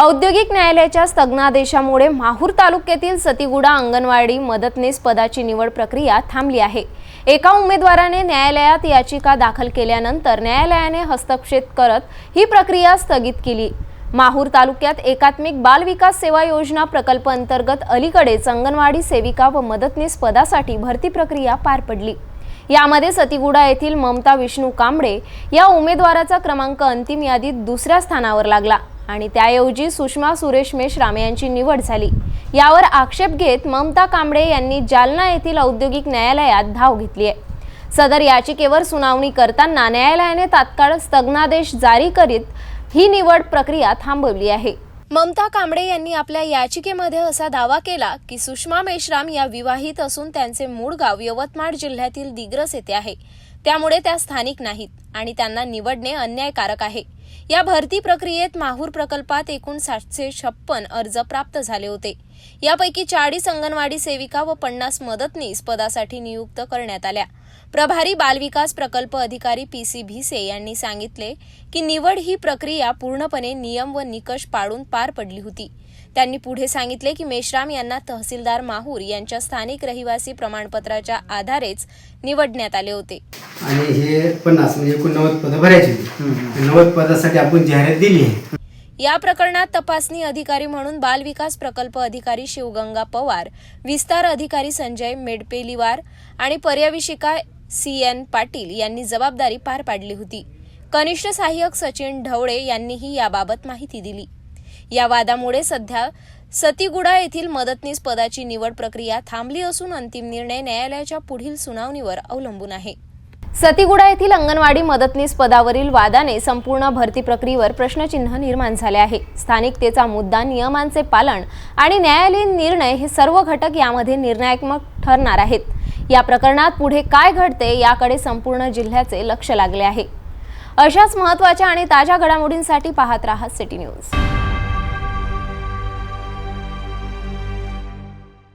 औद्योगिक न्यायालयाच्या स्थगनादेशामुळे माहूर तालुक्यातील सतीगुडा अंगणवाडी मदतनीस पदाची निवड प्रक्रिया थांबली आहे। एका उमेदवाराने न्यायालयात याचिका दाखल केल्यानंतर न्यायालयाने हस्तक्षेप करत ही प्रक्रिया स्थगित केली। माहूर तालुक्यात एकात्मिक बाल विकास सेवा योजना प्रकल्प अंतर्गत अलीकडेच अंगणवाडी सेविका व मदतनीस पदासाठी भरती प्रक्रिया पार पडली। यामध्ये सतीगुडा येथील ममता विष्णू कांबळे या उमेदवाराचा क्रमांक अंतिम यादीत दुसऱ्या स्थानावर लागला आणि त्याऐवजी सुषमा सुरेश मेश्राम यांची निवड झाली। यावर आक्षेप घेत ममता कांबळे यांनी जालना येथील औद्योगिक न्यायालयात धाव घेतली आहे। सदर याचिकेवर सुनावणी करताना न्यायालयाने तात्काळ स्थगनादेश जारी करीत ही निवड प्रक्रिया थांबवली आहे। ममता कांबळे यांनी आपल्या याचिकेमध्ये असा दावा केला की सुषमा मेश्राम या विवाहित असून त्यांचे मूळ गाव यवतमाळ जिल्ह्यातील दिग्रस येथे आहे, त्यामुळे त्या स्थानिक नाहीत आणि त्यांना निवडणे अन्यायकारक आहे। या भरती प्रक्रियेत माहूर प्रकल्पात एकूण 756 अर्ज प्राप्त झाले होते। यापैकी 40 अंगणवाडी सेविका व 50 मदतनीस पदासाठी नियुक्त करण्यात आल्या। प्रभारी बालविकास प्रकल्प अधिकारी PC भिसे यांनी सांगितले की निवड ही प्रक्रिया पूर्णपणे नियम व निकष पाळून पार पडली होती। त्यांनी पुढे सांगितले की मेश्राम यांना तहसीलदार माहूर यांच्या स्थानिक रहिवासी प्रमाणपत्राच्या आधारेच निवडण्यात आले होते आणि हे 50 म्हणजे एकूण 90 पदं भरायची होती। 90 पदासाठी आपण जाहिरात दिली आहे। या प्रकरणात तपासणी अधिकारी म्हणून बाल विकास प्रकल्प अधिकारी शिवगंगा पवार, विस्तार अधिकारी संजय मेडपेलीवार आणि पर्यवेक्षिका CN पाटील यांनी जबाबदारी पार पाडली होती। कनिष्ठ सहाय्यक सचिन ढवळे यांनीही याबाबत माहिती दिली। या वादामुळे सध्या सतीगुडा येथील मदतनीस पदाची निवड प्रक्रिया थांबली असून अंतिम निर्णय न्यायालयाच्या पुढील सुनावणीवर अवलंबून आहे। सतीगुडा येथील अंगणवाडी मदतनीस पदावरील वादाने संपूर्ण भरती प्रक्रियेवर प्रश्नचिन्ह निर्माण झाले आहे। स्थानिकतेचा मुद्दा, नियमांचे पालन आणि न्यायालयीन निर्णय हे सर्व घटक यामध्ये निर्णायक ठरणार आहेत। या प्रकरणात पुढे काय घडते याकडे संपूर्ण जिल्ह्याचे लक्ष लागले आहे। अशाच महत्त्वाच्या आणि ताज्या घडामोडींसाठी पाहत रहा सिटी न्यूज।